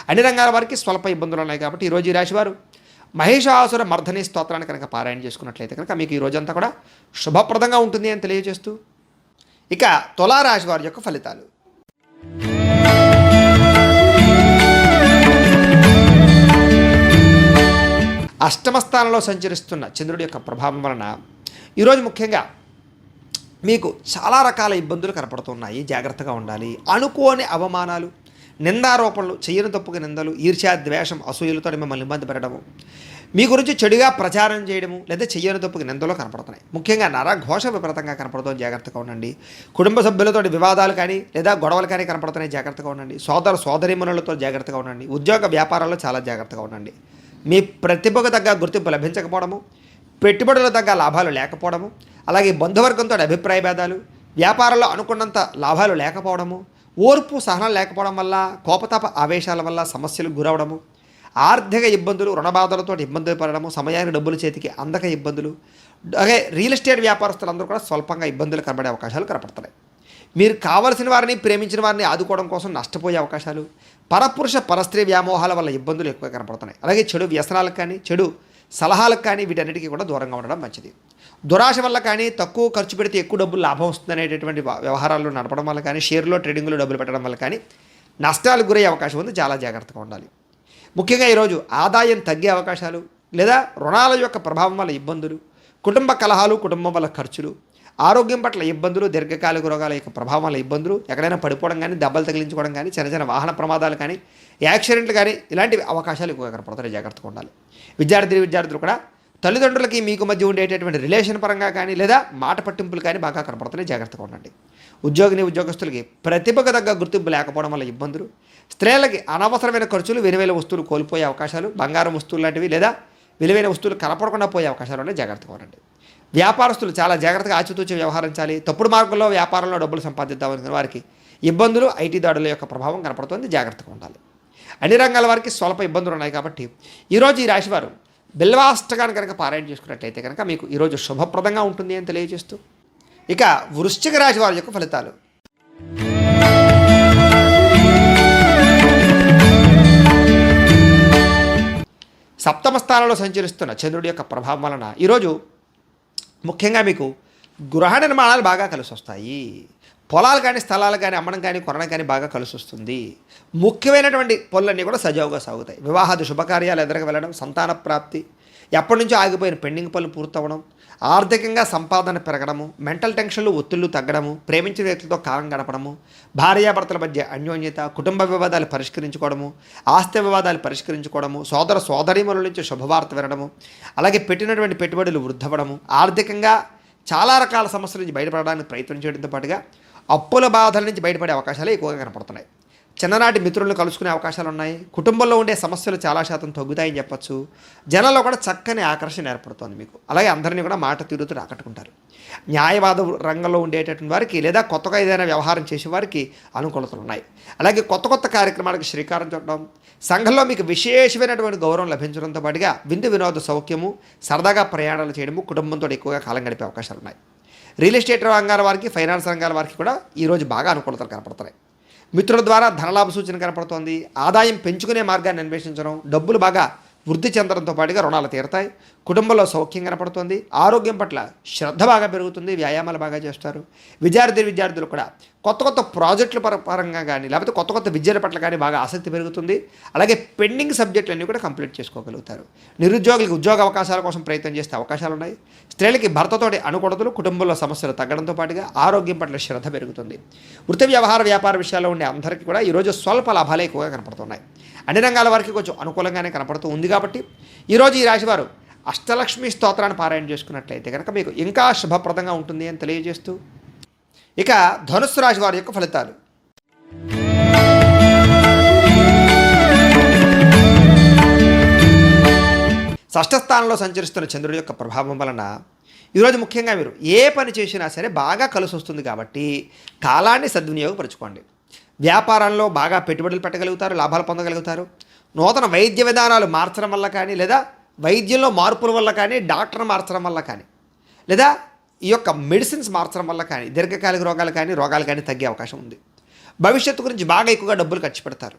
అన్ని రంగాల వారికి స్వల్ప ఇబ్బందులు ఉన్నాయి. కాబట్టి ఈరోజు ఈ రాశివారు మహిషాసుర మర్ధని స్తోత్రాన్ని కనుక పారాయణ చేసుకున్నట్లయితే కనుక మీకు ఈ రోజంతా కూడా శుభప్రదంగా ఉంటుంది అని తెలియజేస్తూ ఇక తులారాశి వారి యొక్క ఫలితాలు. అష్టమ స్థానంలో సంచరిస్తున్న చంద్రుడి యొక్క ప్రభావం వలన ఈరోజు ముఖ్యంగా మీకు చాలా రకాల ఇబ్బందులు కనపడుతున్నాయి. జాగ్రత్తగా ఉండాలి. అనుకోని అవమానాలు, నిందారోపణలు, చెయ్యని తప్పుగా నిందలు, ఈర్ష్య, ద్వేషం, అసూయలతో మిమ్మల్ని ఇబ్బంది పెట్టడము, మీ గురించి చెడుగా ప్రచారం చేయడము, లేదా చెయ్యని తప్పుగా నిందలు కనపడుతున్నాయి. ముఖ్యంగా నరఘోష విపరీతంగా కనపడుతుంది. జాగ్రత్తగా ఉండండి. కుటుంబ సభ్యులతో వివాదాలు కానీ, లేదా గొడవలు కానీ కనపడుతున్నాయి. జాగ్రత్తగా ఉండండి. సోదరీమణులతో జాగ్రత్తగా ఉండండి. ఉద్యోగ వ్యాపారాల్లో చాలా జాగ్రత్తగా ఉండండి. మీ ప్రతిభకు తగ్గ గుర్తింపు లభించకపోవడము, పెట్టుబడులకు తగ్గ లాభాలు లేకపోవడము, అలాగే బంధువర్గంతో అభిప్రాయ భేదాలు, వ్యాపారంలో అనుకున్నంత లాభాలు లేకపోవడము, ఓర్పు సహనం లేకపోవడం వల్ల, కోపతాప ఆవేశాల వల్ల సమస్యలకు గురవడము, ఆర్థిక ఇబ్బందులు, రుణబాధలతో ఇబ్బందులు పడడము, సమయానికి డబ్బులు చేతికి అందక ఇబ్బందులు, అలాగే రియల్ ఎస్టేట్ వ్యాపారస్తులందరూ కూడా స్వల్పంగా ఇబ్బందులు కనబడే అవకాశాలు కనపడుతున్నాయి. మీరు కావలసిన వారిని, ప్రేమించిన వారిని ఆదుకోవడం కోసం నష్టపోయే అవకాశాలు, పరపురుష పరస్త్రీ వ్యామోహాల వల్ల ఇబ్బందులు ఎక్కువ కనపడుతున్నాయి. అలాగే చెడు వ్యసనాలకు కానీ, చెడు సలహాలకు కానీ వీటన్నిటికీ కూడా దూరంగా ఉండడం మంచిది. దురాశ వల్ల కానీ, తక్కువ ఖర్చు పెడితే ఎక్కువ డబ్బులు లాభం వస్తుందనేటటువంటి వ్యవహారాలు నడపడం వల్ల కానీ, షేర్లో ట్రేడింగ్లో డబ్బులు పెట్టడం వల్ల కానీ నష్టాలకు గురయ్యే అవకాశం ఉంది. చాలా జాగ్రత్తగా ఉండాలి. ముఖ్యంగా ఈరోజు ఆదాయం తగ్గే అవకాశాలు, లేదా రుణాల యొక్క ప్రభావం వల్ల ఇబ్బందులు, కుటుంబ కలహాలు, కుటుంబం వల్ల ఖర్చులు, ఆరోగ్యం పట్ల ఇబ్బందులు, దీర్ఘకాలిక రోగాల యొక్క ప్రభావం వల్ల ఇబ్బందులు, ఎక్కడైనా పడిపోవడం కానీ, దెబ్బలు తగిలించుకోవడం కానీ, చిన్న చిన్న వాహన ప్రమాదాలు కానీ, యాక్సిడెంట్లు కానీ, ఇలాంటి అవకాశాలు ఎక్కువగా కనపడతాయి. జాగ్రత్తగా ఉండాలి. విద్యార్థులు కూడా తల్లిదండ్రులకి మీకు మధ్య ఉండేటటువంటి రిలేషన్ పరంగా కానీ, లేదా మాట పట్టింపులు కానీ బాగా కనపడుతున్నాయి. జాగ్రత్తగా ఉండండి. ఉద్యోగస్తులకి ప్రతిభకు తగ్గ గుర్తింపు లేకపోవడం వల్ల ఇబ్బందులు, స్త్రీలకి అనవసరమైన ఖర్చులు, విలువైన వస్తువులు కోల్పోయే అవకాశాలు, బంగారం వస్తువులు లాంటివి లేదా విలువైన వస్తువులు కనపడకుండా పోయే అవకాశాలు ఉన్నాయి. జాగ్రత్తగా ఉండండి. వ్యాపారస్తులు చాలా జాగ్రత్తగా ఆచితూచి వ్యవహరించాలి. తప్పుడు మార్గంలో వ్యాపారంలో డబ్బులు సంపాదిద్దామనుకున్న వారికి ఇబ్బందులు, ఐటీ దాడుల యొక్క ప్రభావం కనపడుతుంది. జాగ్రత్తగా ఉండాలి. అన్ని రంగాల వారికి స్వల్ప ఇబ్బందులు ఉన్నాయి కాబట్టి ఈరోజు ఈ రాశివారు బిల్వాష్టకాన్ని కనుక పారాయణ చేసుకున్నట్లయితే కనుక మీకు ఈరోజు శుభప్రదంగా ఉంటుంది అని తెలియజేస్తూ, ఇక వృశ్చిక రాశి వారి యొక్క ఫలితాలు. సప్తమ స్థానంలో సంచరిస్తున్న చంద్రుడి యొక్క ప్రభావం వలన ఈరోజు ముఖ్యంగా మీకు గృహ నిర్మాణాలు బాగా కలిసి వస్తాయి. పొలాలు కానీ, స్థలాలు కానీ అమ్మడం కానీ, కొనడం కానీ బాగా కలిసి వస్తుంది. ముఖ్యమైనటువంటి పనులన్నీ కూడా సజావుగా సాగుతాయి. వివాహాది శుభకార్యాలు ఎదురుగా వెళ్ళడం, సంతాన ప్రాప్తి, ఎప్పటి నుంచో ఆగిపోయిన పెండింగ్ పనులు పూర్తవడం, ఆర్థికంగా సంపాదన పెరగడము, మెంటల్ టెన్షన్లు, ఒత్తిళ్లు తగ్గడము, ప్రేమించిన వ్యక్తులతో కాలం గడపడము, భార్యాభర్తల మధ్య అన్యోన్యత, కుటుంబ వివాదాలు పరిష్కరించుకోవడము, ఆస్తి వివాదాలు పరిష్కరించుకోవడము, సోదరీమణుల నుంచి శుభవార్త వినడము, అలాగే పెట్టినటువంటి పెట్టుబడులు వృద్ధవడము, ఆర్థికంగా చాలా రకాల సమస్యల నుంచి బయటపడడానికి ప్రయత్నం చేయడంతో పాటుగా అప్పుల బాధల నుంచి బయటపడే అవకాశాలు ఎక్కువగా కనపడుతున్నాయి. చిన్ననాటి మిత్రులను కలుసుకునే అవకాశాలు ఉన్నాయి. కుటుంబంలో ఉండే సమస్యలు చాలా శాతం తగ్గుతాయని చెప్పచ్చు. జనాల్లో కూడా చక్కని ఆకర్షణ ఏర్పడుతుంది మీకు. అలాగే అందరినీ కూడా మాట తీరుతూ ఆకట్టుకుంటారు. న్యాయవాద రంగంలో ఉండేటటువంటి వారికి, లేదా కొత్తగా ఏదైనా వ్యవహారం చేసే వారికి అనుకూలతలు ఉన్నాయి. అలాగే కొత్త కార్యక్రమాలకు శ్రీకారం చుట్టడం, సంఘంలో మీకు విశేషమైనటువంటి గౌరవం లభించడంతో పాటుగా విందు వినోద సౌఖ్యము, సరదాగా ప్రయాణాలు చేయడము, కుటుంబంతో ఎక్కువగా కాలం గడిపే అవకాశాలు ఉన్నాయి. రియల్ ఎస్టేట్ రంగాల వారికి, ఫైనాన్స్ రంగాల వారికి కూడా ఈరోజు బాగా అనుకూలతలు కనపడుతున్నాయి. మిత్రుల ద్వారా ధనలాభ సూచన కనపడుతోంది. ఆదాయం పెంచుకునే మార్గాన్ని అన్వేషించడం, డబ్బులు బాగా వృద్ధి చెందడంతో పాటుగా రుణాలు తీరతాయి. కుటుంబంలో సౌఖ్యం కనపడుతుంది. ఆరోగ్యం పట్ల శ్రద్ధ బాగా పెరుగుతుంది. వ్యాయామాలు బాగా చేస్తారు. విద్యార్థులు కూడా కొత్త ప్రాజెక్టుల పరంగా కానీ, లేకపోతే కొత్త విద్యల పట్ల కానీ బాగా ఆసక్తి పెరుగుతుంది. అలాగే పెండింగ్ సబ్జెక్టులన్నీ కూడా కంప్లీట్ చేసుకోగలుగుతారు. నిరుద్యోగులకు ఉద్యోగ అవకాశాల కోసం ప్రయత్నం చేసే అవకాశాలు ఉన్నాయి. స్త్రీలకి భర్తతోటి అనుకూలతలు, కుటుంబంలో సమస్యలు తగ్గడంతో పాటుగా ఆరోగ్యం పట్ల శ్రద్ధ పెరుగుతుంది. వృత్తి వ్యాపార విషయాల్లో ఉండే అందరికీ కూడా ఈరోజు స్వల్ప లాభాలే ఎక్కువగా కనపడుతున్నాయి. అన్ని రంగాల వారికి కొంచెం అనుకూలంగానే కనపడుతూ ఉంది. కాబట్టి ఈరోజు ఈ రాశివారు అష్టలక్ష్మి స్తోత్రాన్ని పారాయణ చేసుకున్నట్లయితే కనుక మీకు ఇంకా శుభప్రదంగా ఉంటుంది అని తెలియజేస్తూ, ఇక ధనుస్సు రాశి వారి యొక్క ఫలితాలు. షష్ఠస్థానంలో సంచరిస్తున్న చంద్రుడి యొక్క ప్రభావం వలన ఈరోజు ముఖ్యంగా మీరు ఏ పని చేసినా సరే బాగా కలిసి వస్తుంది. కాబట్టి కాలాన్ని సద్వినియోగపరచుకోండి. వ్యాపారంలో బాగా పెట్టుబడులు పెట్టగలుగుతారు, లాభాలు పొందగలుగుతారు. నూతన వైద్య విధానాలు మార్చడం వల్ల కానీ, లేదా వైద్యంలో మార్పుల వల్ల కానీ, డాక్టర్ మార్చడం వల్ల కానీ, లేదా ఈ యొక్క మెడిసిన్స్ మార్చడం వల్ల కానీ దీర్ఘకాలిక రోగాలు కానీ తగ్గే అవకాశం ఉంది. భవిష్యత్తు గురించి బాగా ఎక్కువగా డబ్బులు ఖర్చు పెడతారు.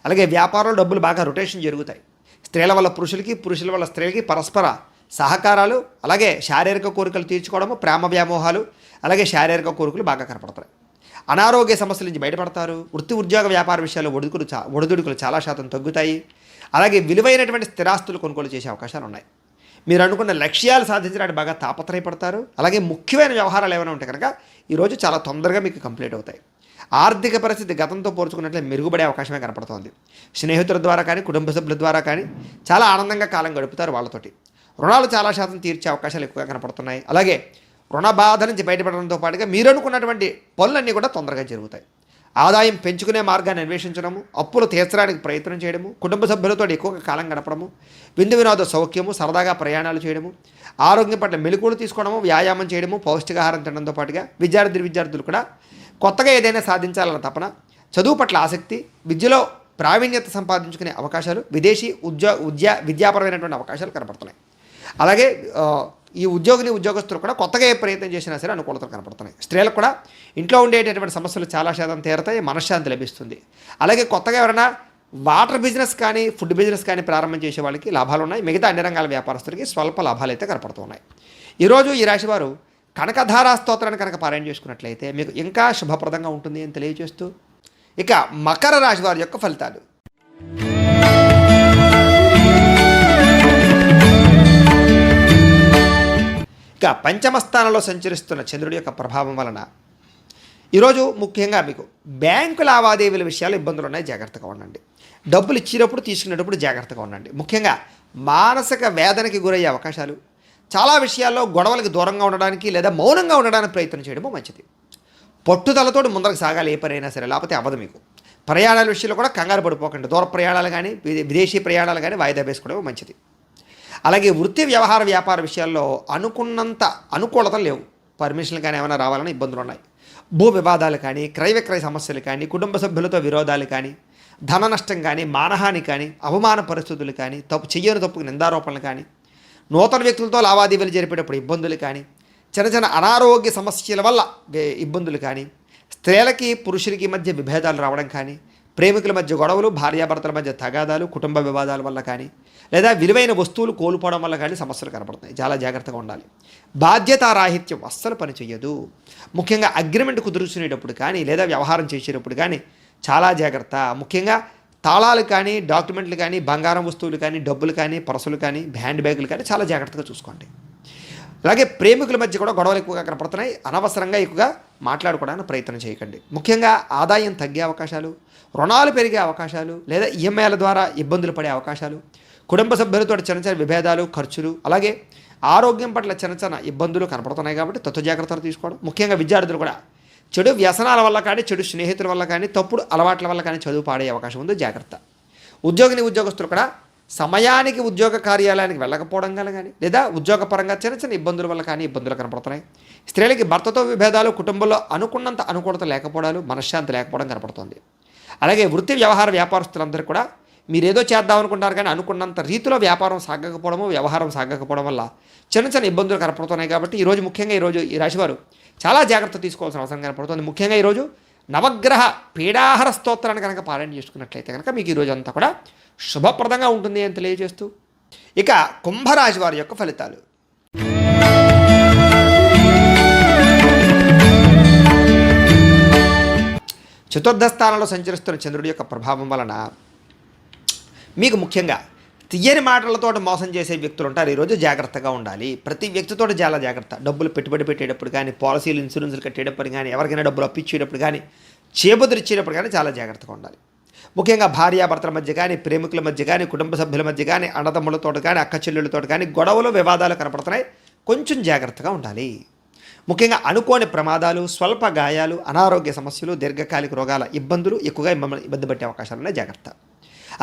అలాగే వ్యాపారంలో డబ్బులు బాగా రొటేషన్ జరుగుతాయి. స్త్రీల వల్ల పురుషులకి, పురుషుల వల్ల స్త్రీలకి పరస్పర సహకారాలు, అలాగే శారీరక కోరికలు తీర్చుకోవడము, ప్రేమ వ్యామోహాలు, అలాగే శారీరక కోరికలు బాగా కనపడతాయి. అనారోగ్య సమస్యల నుంచి బయటపడతారు. ఉద్యోగ వ్యాపార విషయాల్లో ఒడిదుడుకులు చాలా శాతం తగ్గుతాయి. అలాగే విలువైనటువంటి స్థిరాస్తులు కొనుగోలు చేసే అవకాశాలు ఉన్నాయి. మీరు అనుకున్న లక్ష్యాలు సాధించడానికి బాగా తాపత్రయపడతారు. అలాగే ముఖ్యమైన వ్యవహారాలు ఏమైనా ఉంటే కనుక ఈరోజు చాలా తొందరగా మీకు కంప్లీట్ అవుతాయి. ఆర్థిక పరిస్థితి గతంతో పోల్చుకున్నట్లే మెరుగుపడే అవకాశమే కనపడుతోంది. స్నేహితుల ద్వారా కానీ, కుటుంబ సభ్యుల ద్వారా కానీ చాలా ఆనందంగా కాలం గడుపుతారు. వాళ్ళతోటి రుణాలు చాలా శాతం తీర్చే అవకాశాలు ఎక్కువగా కనపడుతున్నాయి. అలాగే రుణ బాధ నుంచి బయటపడడంతో పాటుగా మీరు అనుకున్నటువంటి పనులన్నీ కూడా తొందరగా జరుగుతాయి. ఆదాయం పెంచుకునే మార్గాన్ని అన్వేషించడము, అప్పులు తీర్చడానికి ప్రయత్నం చేయడము, కుటుంబ సభ్యులతో ఎక్కువగా కాలం గడపడము, విందు వినోద సౌఖ్యము, సరదాగా ప్రయాణాలు చేయడము, ఆరోగ్యం పట్ల మెలకువలు తీసుకోవడము, వ్యాయామం చేయడము, పౌష్టికాహారం తినడంతో పాటుగా విద్యార్థులు కూడా కొత్తగా ఏదైనా సాధించాలన్న తపన, చదువు పట్ల ఆసక్తి, విద్యలో ప్రావీణ్యత సంపాదించుకునే అవకాశాలు, విదేశీ విద్యాపరమైనటువంటి అవకాశాలు కనపడుతున్నాయి. అలాగే ఈ ఉద్యోగస్తులు కూడా కొత్తగా ఏ ప్రయత్నం చేసినా సరే అనుకూలతలు కనపడుతున్నాయి. స్త్రీలకు కూడా ఇంట్లో ఉండేటటువంటి సమస్యలు చాలా శాతం తీరతాయి, మనశ్శాంతి లభిస్తుంది. అలాగే కొత్తగా ఎవరైనా వాటర్ బిజినెస్ కానీ ఫుడ్ బిజినెస్ కానీ ప్రారంభం చేసే వాళ్ళకి లాభాలు ఉన్నాయి. మిగతా అన్ని రంగాల వ్యాపారస్తులకి స్వల్ప లాభాలు అయితే కనపడుతున్నాయి. ఈరోజు ఈ రాశి వారు కనకధారా స్తోత్రాన్ని కనుక పారాయణ చేసుకున్నట్లయితే మీకు ఇంకా శుభప్రదంగా ఉంటుంది అని తెలియజేస్తూ, ఇక మకర రాశి వారి యొక్క ఫలితాలు. ఇక పంచమ స్థానంలో సంచరిస్తున్న చంద్రుడి యొక్క ప్రభావం వలన ఈరోజు ముఖ్యంగా మీకు బ్యాంకు లావాదేవీల విషయాలు ఇబ్బందులు ఉన్నాయి, జాగ్రత్తగా ఉండండి. డబ్బులు ఇచ్చినప్పుడు తీసుకునేటప్పుడు జాగ్రత్తగా ఉండండి. ముఖ్యంగా మానసిక వేదనకి గురయ్యే అవకాశాలు, చాలా విషయాల్లో గొడవలకు దూరంగా ఉండడానికి లేదా మౌనంగా ఉండడానికి ప్రయత్నం చేయడము మంచిది. పట్టుదలతో ముందరకు సాగాలి ఏ పనైనా సరే, లేకపోతే అవ్వదు మీకు. ప్రయాణాల విషయంలో కూడా కంగారు పడిపోకండి. దూర ప్రయాణాలు కానీ విదేశీ ప్రయాణాలు కానీ వాయిదా వేసుకోవడం మంచిది. అలాగే వృత్తి వ్యవహార వ్యాపార విషయాల్లో అనుకున్నంత అనుకూలతలు లేవు. పర్మిషన్లు కానీ ఏమైనా రావాలని ఇబ్బందులు ఉన్నాయి. భూ వివాదాలు కానీ, క్రయ విక్రయ సమస్యలు కానీ, కుటుంబ సభ్యులతో విరోధాలు కానీ, ధన నష్టం కానీ, మానహాని కానీ, అవమాన పరిస్థితులు కానీ, చెయ్యని తప్పుకు నిందారోపణలు కానీ, నూతన వ్యక్తులతో లావాదేవీలు జరిపేటప్పుడు ఇబ్బందులు కానీ, చిన్న అనారోగ్య సమస్యల వల్ల ఇబ్బందులు కానీ, స్త్రీలకి పురుషులకి మధ్య విభేదాలు రావడం కానీ, ప్రేమికుల మధ్య గొడవలు, భార్యాభర్తల మధ్య తగాదాలు, కుటుంబ వివాదాల వల్ల కానీ, లేదా విలువైన వస్తువులు కోల్పోవడం వల్ల కానీ సమస్యలు కనపడుతున్నాయి. చాలా జాగ్రత్తగా ఉండాలి. బాధ్యతారాహిత్యం అస్సలు పని చేయదు. ముఖ్యంగా అగ్రిమెంట్ కుదుర్చుకునేటప్పుడు కానీ లేదా వ్యవహారం చేసేటప్పుడు కానీ చాలా జాగ్రత్త. ముఖ్యంగా తాళాలు కానీ, డాక్యుమెంట్లు కానీ, బంగారం వస్తువులు కానీ, డబ్బులు కానీ, పర్సులు కానీ, హ్యాండ్ బ్యాగులు కానీ చాలా జాగ్రత్తగా చూసుకోండి. అలాగే ప్రేమికుల మధ్య కూడా గొడవలు ఎక్కువగా కనపడుతున్నాయి. అనవసరంగా ఎక్కువగా మాట్లాడుకోవడానికి ప్రయత్నం చేయకండి. ముఖ్యంగా ఆదాయం తగ్గే అవకాశాలు, రుణాలు పెరిగే అవకాశాలు, లేదా ఈఎంఐల ద్వారా ఇబ్బందులు పడే అవకాశాలు, కుటుంబ సభ్యులతో చిన్న విభేదాలు, ఖర్చులు, అలాగే ఆరోగ్యం పట్ల చిన్న ఇబ్బందులు కనపడుతున్నాయి. కాబట్టి తత్వ జాగ్రత్తలు తీసుకోవడం. ముఖ్యంగా విద్యార్థులు కూడా చెడు వ్యసనాల వల్ల కానీ, చెడు స్నేహితుల వల్ల కానీ, తప్పుడు అలవాట్ల వల్ల కానీ చదువు పాడే అవకాశం ఉంది, జాగ్రత్త. ఉద్యోగస్తులు కూడా సమయానికి ఉద్యోగ కార్యాలయానికి వెళ్ళకపోవడం వల్ల కానీ, లేదా ఉద్యోగపరంగా చిన్న ఇబ్బందుల వల్ల కానీ ఇబ్బందులు కనపడుతున్నాయి. స్త్రీలకి భర్తతో విభేదాలు, కుటుంబంలో అనుకున్నంత అనుకూలత లేకపోవడాలు, మనశ్శాంతి లేకపోవడం కనపడుతుంది. అలాగే వృత్తి వ్యవహార వ్యాపారస్తులందరూ కూడా మీరేదో చేద్దాం అనుకుంటారు కానీ అనుకున్నంత రీతిలో వ్యాపారం సాగకపోవడము, వ్యవహారం సాగకపోవడం వల్ల చిన్న ఇబ్బందులు కనపడుతున్నాయి. కాబట్టి ముఖ్యంగా ఈ రాశివారు చాలా జాగ్రత్త తీసుకోవాల్సిన అవసరం కనపడుతుంది. ముఖ్యంగా ఈరోజు నవగ్రహ పీడాహార స్తోత్రాన్ని కనుక పారాయణ చేసుకున్నట్లయితే కనుక మీకు ఈరోజు అంతా కూడా శుభప్రదంగా ఉంటుంది అని తెలియజేస్తూ, ఇక కుంభరాశి వారి యొక్క ఫలితాలు. చతుర్థ స్థానంలో సంచరిస్తున్న చంద్రుడి యొక్క ప్రభావం వలన మీకు ముఖ్యంగా తీయని మాటలతో మోసం చేసే వ్యక్తులు ఉంటారు. ఈరోజు జాగ్రత్తగా ఉండాలి. ప్రతి వ్యక్తితో చాలా జాగ్రత్త. డబ్బులు పెట్టుబడి పెట్టేటప్పుడు కానీ, పాలసీలు ఇన్సూరెన్స్లు కట్టేటప్పుడు కానీ, ఎవరికైనా డబ్బులు అప్పించేటప్పుడు కానీ, చేబుదిరిచ్చేటప్పుడు కానీ చాలా జాగ్రత్తగా ఉండాలి. ముఖ్యంగా భార్యాభర్తల మధ్య కానీ, ప్రేమికుల మధ్య కానీ, కుటుంబ సభ్యుల మధ్య కానీ, అన్నదమ్ములతో కానీ, అక్క చెల్లెళ్ళతో కానీ గొడవలు, వివాదాలు కనపడుతున్నాయి. కొంచెం జాగ్రత్తగా ఉండాలి. ముఖ్యంగా అనుకోని ప్రమాదాలు, స్వల్ప గాయాలు, అనారోగ్య సమస్యలు, దీర్ఘకాలిక రోగాల ఇబ్బందులు ఎక్కువగా మిమ్మల్ని ఇబ్బంది పెట్టే అవకాశాలు ఉన్నాయి, జాగ్రత్త.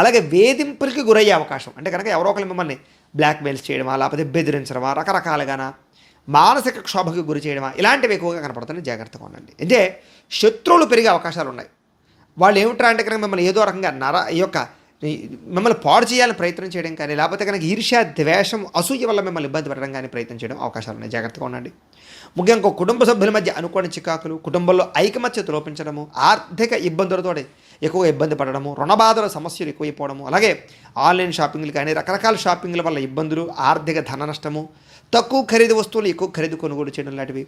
అలాగే వేధింపులకి గురయ్యే అవకాశం అంటే కనుక ఎవరో ఒకరు మిమ్మల్ని బ్లాక్మెయిల్స్ చేయడమా, లేకపోతే బెదిరించడమా, రకరకాలుగానా మానసిక క్షోభకి గురి చేయడమా, ఇలాంటివి ఎక్కువగా కనపడుతున్నాయి, జాగ్రత్తగా ఉండండి. అంటే శత్రువులు పెరిగే అవకాశాలు ఉన్నాయి. వాళ్ళు ఏమిట్రా అంటే కనుక మిమ్మల్ని ఏదో రకంగా మిమ్మల్ని పాడు చేయాలని ప్రయత్నం చేయడం కానీ, లేకపోతే కనుక ఈర్ష్య, ద్వేషం, అసూయ వల్ల మిమ్మల్ని ఇబ్బంది పెట్టడం కానీ ప్రయత్నం చేయడం అవకాశాలు ఉన్నాయి, జాగ్రత్తగా ఉండండి. ముఖ్యంగా కుటుంబ సభ్యుల మధ్య అనుకోని చికాకులు, కుటుంబంలో ఐకమత్యత లోపించడము, ఆర్థిక ఇబ్బందులతో ఎక్కువగా ఇబ్బంది పడడము, రుణబాధల సమస్యలు ఎక్కువైపోవడము, అలాగే ఆన్లైన్ షాపింగ్లు కానీ, రకరకాల షాపింగ్ల వల్ల ఇబ్బందులు, ఆర్థిక ధన నష్టము, తక్కువ ఖరీదు వస్తువులు ఎక్కువ ఖరీదు కొనుగోలు చేయడం లాంటివి,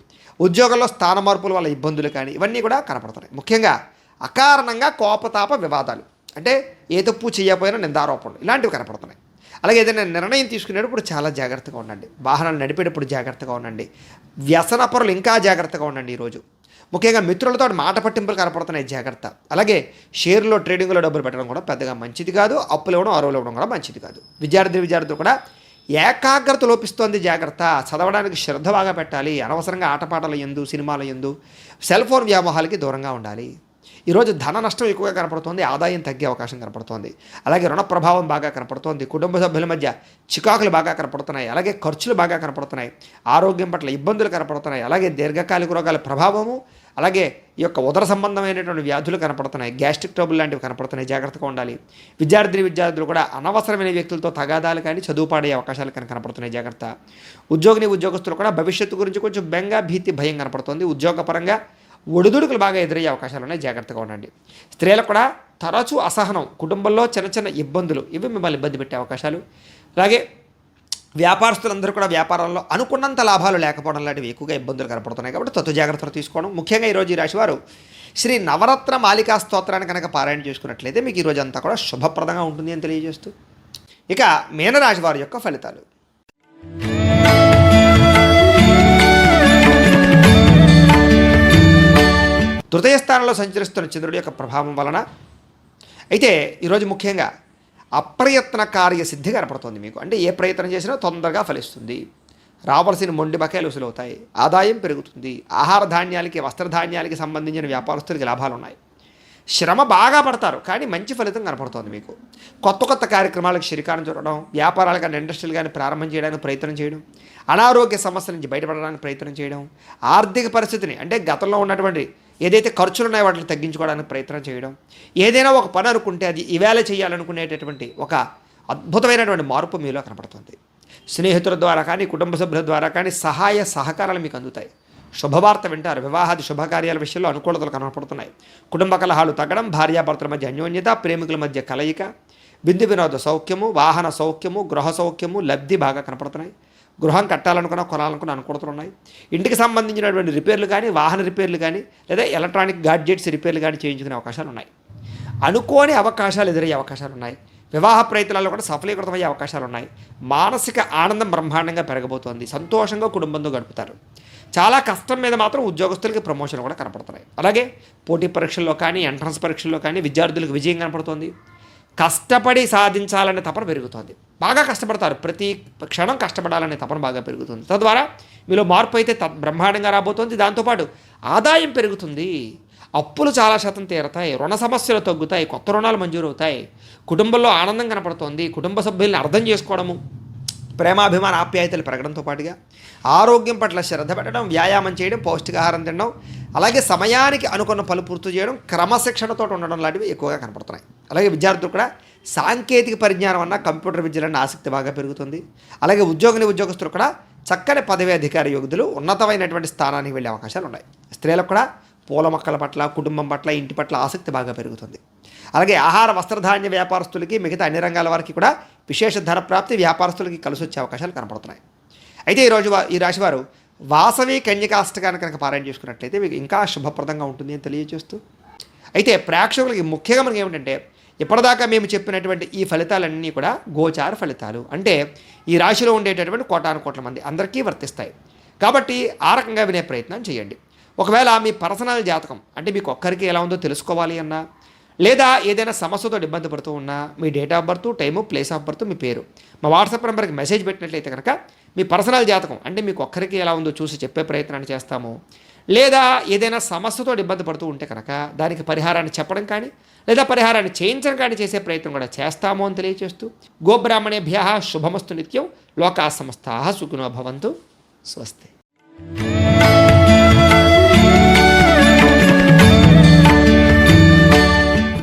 ఉద్యోగంలో స్థాన మార్పుల వల్ల ఇబ్బందులు కానీ ఇవన్నీ కూడా కనపడుతున్నాయి. ముఖ్యంగా అకారణంగా కోపతాప వివాదాలు అంటే ఏ తప్పు చేయకపోయినా నిందారోపణలు ఇలాంటివి కనపడుతున్నాయి. అలాగే ఏదైనా నిర్ణయం తీసుకునేటప్పుడు చాలా జాగ్రత్తగా ఉండండి. వాహనాలు నడిపేటప్పుడు జాగ్రత్తగా ఉండండి. వ్యసనపరులు ఇంకా జాగ్రత్తగా ఉండండి. ఈరోజు ముఖ్యంగా మిత్రులతో మాట పట్టింపులు కనపడుతున్నాయి, జాగ్రత్త. అలాగే షేర్లో, ట్రేడింగ్లో డబ్బులు పెట్టడం కూడా పెద్దగా మంచిది కాదు. అప్పులు ఇవ్వడం, అరువులు ఇవ్వడం కూడా మంచిది కాదు. విద్యార్థులు కూడా ఏకాగ్రత లోపిస్తోంది, జాగ్రత్త. చదవడానికి శ్రద్ధ బాగా పెట్టాలి. అనవసరంగా ఆటపాటల యందు, సినిమాల యందు, సెల్ ఫోన్ వ్యామోహాలకి దూరంగా ఉండాలి. ఈరోజు ధన నష్టం ఎక్కువగా కనపడుతోంది, ఆదాయం తగ్గే అవకాశం కనపడుతోంది. అలాగే రుణ ప్రభావం బాగా కనపడుతోంది, కుటుంబ సభ్యుల మధ్య చికాకులు బాగా కనపడుతున్నాయి, అలాగే ఖర్చులు బాగా కనపడుతున్నాయి, ఆరోగ్యం పట్ల ఇబ్బందులు కనపడుతున్నాయి, అలాగే దీర్ఘకాలిక రోగాల ప్రభావము, అలాగే ఈ యొక్క ఉదర సంబంధమైనటువంటి వ్యాధులు కనపడుతున్నాయి, గ్యాస్ట్రిక్ ట్రబుల్ లాంటివి కనపడుతున్నాయి, జాగ్రత్తగా ఉండాలి. విద్యార్థులు కూడా అనవసరమైన వ్యక్తులతో తగాదాలు కానీ చదువు పాడే అవకాశాలు కానీ కనపడుతున్నాయి, జాగ్రత్త. ఉద్యోగస్తులు కూడా భవిష్యత్తు గురించి కొంచెం బెంగ, భీతి, భయం కనపడుతుంది. ఉద్యోగపరంగా ఒడిదుడుకులు బాగా ఎదురయ్యే అవకాశాలు ఉన్నాయి, జాగ్రత్తగా ఉండండి. స్త్రీలకు కూడా తరచూ అసహనం, కుటుంబంలో చిన్న చిన్న ఇబ్బందులు, ఇవి మిమ్మల్ని ఇబ్బంది పెట్టే అవకాశాలు. అలాగే వ్యాపారస్తులందరూ కూడా వ్యాపారంలో అనుకున్నంత లాభాలు లేకపోవడం లాంటివి ఎక్కువగా ఇబ్బందులు కనపడుతున్నాయి. కాబట్టి తత్వ జాగ్రత్తలు తీసుకోవడం ముఖ్యంగా. ఈరోజు ఈ రాశివారు శ్రీ నవరత్న మాలికా స్తోత్రాన్ని కనుక పారాయణ చేసుకున్నట్లయితే మీకు ఈరోజు అంతా కూడా శుభప్రదంగా ఉంటుంది అని తెలియజేస్తూ, ఇక మీనరాశి వారి యొక్క ఫలితాలు. తృతీయ స్థానంలో సంచరిస్తున్న చంద్రుడి యొక్క ప్రభావం వలన అయితే ఈరోజు ముఖ్యంగా అప్రయత్న కార్య సిద్ధి కనపడుతుంది మీకు. అంటే ఏ ప్రయత్నం చేసినా తొందరగా ఫలిస్తుంది. రావాల్సిన మొండి బకాయిలు వసూలవుతాయి, ఆదాయం పెరుగుతుంది, ఆహార ధాన్యాలకి, వస్త్రధాన్యాలకి సంబంధించిన వ్యాపారస్తులకి లాభాలు ఉన్నాయి. శ్రమ బాగా పడతారు, కానీ మంచి ఫలితం కనపడుతుంది మీకు. కొత్త కార్యక్రమాలకు శ్రీకారం చుట్టడం, వ్యాపారాలు కానీ ఇండస్ట్రీలు కానీ ప్రారంభం చేయడానికి ప్రయత్నం చేయడం, అనారోగ్య సమస్యల నుంచి బయటపడడానికి ప్రయత్నం చేయడం, ఆర్థిక పరిస్థితిని అంటే గతంలో ఉన్నటువంటి ఏదైతే ఖర్చులు ఉన్నాయో వాటిని తగ్గించుకోవడానికి ప్రయత్నం చేయడం, ఏదైనా ఒక పని అనుకుంటే అది ఈవేళ చేయాలనుకునేటటువంటి ఒక అద్భుతమైనటువంటి మార్పు మీలో కనపడుతుంది. స్నేహితుల ద్వారా కానీ, కుటుంబ సభ్యుల ద్వారా కానీ సహాయ సహకారాలు మీకు అందుతాయి. శుభవార్త వింటారు. వివాహాది శుభకార్యాల విషయంలో అనుకూలతలు కనపడుతున్నాయి. కుటుంబ కలహాలు తగ్గడం, భార్యాభర్తల మధ్య అన్యోన్యత, ప్రేమికుల మధ్య కలయిక, విందు వినోద సౌఖ్యము, వాహన సౌఖ్యము, గృహ సౌఖ్యము, లబ్ధి బాగా కనపడుతున్నాయి. గృహం కట్టాలనుకున్నా, కొనాలనుకున్న అనుకూలతలు ఉన్నాయి. ఇంటికి సంబంధించినటువంటి రిపేర్లు కానీ, వాహన రిపేర్లు కానీ, లేదా ఎలక్ట్రానిక్ గాడ్జెట్స్ రిపేర్లు కానీ చేయించుకునే అవకాశాలు ఉన్నాయి. అనుకోని అవకాశాలు ఎదురయ్యే అవకాశాలు ఉన్నాయి. వివాహ ప్రయత్నాల్లో కూడా సఫలీకృతమయ్యే అవకాశాలు ఉన్నాయి. మానసిక ఆనందం బ్రహ్మాండంగా పెరగబోతోంది. సంతోషంగా కుటుంబంతో గడుపుతారు. చాలా కష్టం మీద మాత్రం ఉద్యోగస్తులకి ప్రమోషన్ కూడా కనపడుతున్నాయి. అలాగే పోటీ పరీక్షల్లో కానీ, ఎంట్రన్స్ పరీక్షల్లో కానీ విద్యార్థులకు విజయం కనపడుతోంది. కష్టపడి సాధించాలనే తపన పెరుగుతుంది. బాగా కష్టపడతారు, ప్రతి క్షణం కష్టపడాలనే తపన బాగా పెరుగుతుంది. తద్వారా మీలో మార్పు అయితే బ్రహ్మాండంగా రాబోతోంది. దాంతోపాటు ఆదాయం పెరుగుతుంది. అప్పులు చాలా శాతం తీరతాయి, రుణ సమస్యలు తగ్గుతాయి, కొత్త రుణాలు మంజూరవుతాయి. కుటుంబంలో ఆనందం కనపడుతోంది. కుటుంబ సభ్యుల్ని అర్థం చేసుకోవడము, ప్రేమాభిమాన ఆప్యాయతలు పెరగడంతో పాటుగా ఆరోగ్యం పట్ల శ్రద్ధ పెట్టడం, వ్యాయామం చేయడం, పౌష్టికాహారం తినడం, అలాగే సమయానికి అనుకున్న పనులు పూర్తి చేయడం, క్రమశిక్షణతో ఉండడం లాంటివి ఎక్కువగా కనపడుతున్నాయి. అలాగే విద్యార్థులు కూడా సాంకేతిక పరిజ్ఞానం అన్న కంప్యూటర్ విద్యలన్న ఆసక్తి బాగా పెరుగుతుంది. అలాగే ఉద్యోగస్తులు కూడా చక్కని పదవి అధికార యోగ్యులు ఉన్నతమైనటువంటి స్థానానికి వెళ్ళే అవకాశాలు ఉన్నాయి. స్త్రీలకు కూడా పూల మొక్కల పట్ల, కుటుంబం పట్ల, ఇంటి పట్ల ఆసక్తి బాగా పెరుగుతుంది. అలాగే ఆహార వస్త్రధాన్య వ్యాపారస్తులకి, మిగతా అన్ని రంగాల వారికి కూడా విశేష ధర ప్రాప్తి, వ్యాపారస్తులకి కలిసి వచ్చే అవకాశాలు కనపడుతున్నాయి. అయితే ఈరోజు ఈ రాశివారు వాసవి కన్యకాష్టకాన్ని కనుక పారాయణ చేసుకున్నట్లయితే మీకు ఇంకా శుభప్రదంగా ఉంటుంది అని తెలియజేస్తూ, అయితే ప్రేక్షకులకి ముఖ్యంగా మనకి ఏమిటంటే, ఇప్పటిదాకా మేము చెప్పినటువంటి ఈ ఫలితాలన్నీ కూడా గోచార ఫలితాలు. అంటే ఈ రాశిలో ఉండేటటువంటి కోటాను కోట్ల మంది అందరికీ వర్తిస్తాయి. కాబట్టి ఆ రకంగా వినే ప్రయత్నం చేయండి. ఒకవేళ మీ పర్సనల్ జాతకం అంటే మీకు ఒక్కరికి ఎలా ఉందో తెలుసుకోవాలి అన్నా, లేదా ఏదైనా సమస్యతో ఇబ్బంది పడుతూ ఉన్నా, మీ date of birth, time, place of birth, మీ పేరు మా వాట్సాప్ నెంబర్కి మెసేజ్ పెట్టినట్లయితే కనుక మీ పర్సనల్ జాతకం అంటే మీకు ఒక్కరికి ఎలా ఉందో చూసి చెప్పే ప్రయత్నాన్ని చేస్తాము. లేదా ఏదైనా సమస్యతో ఇబ్బంది పడుతూ ఉంటే కనుక దానికి పరిహారాన్ని చెప్పడం కానీ, లేదా పరిహారాన్ని చేయించడం కానీ చేసే ప్రయత్నం కూడా చేస్తాము అని తెలియజేస్తూ, గోబ్రాహ్మణేభ్యః శుభమస్తు నిత్యం, లోకా సమస్తాః సుఖినో భవంతు. స్వస్తి.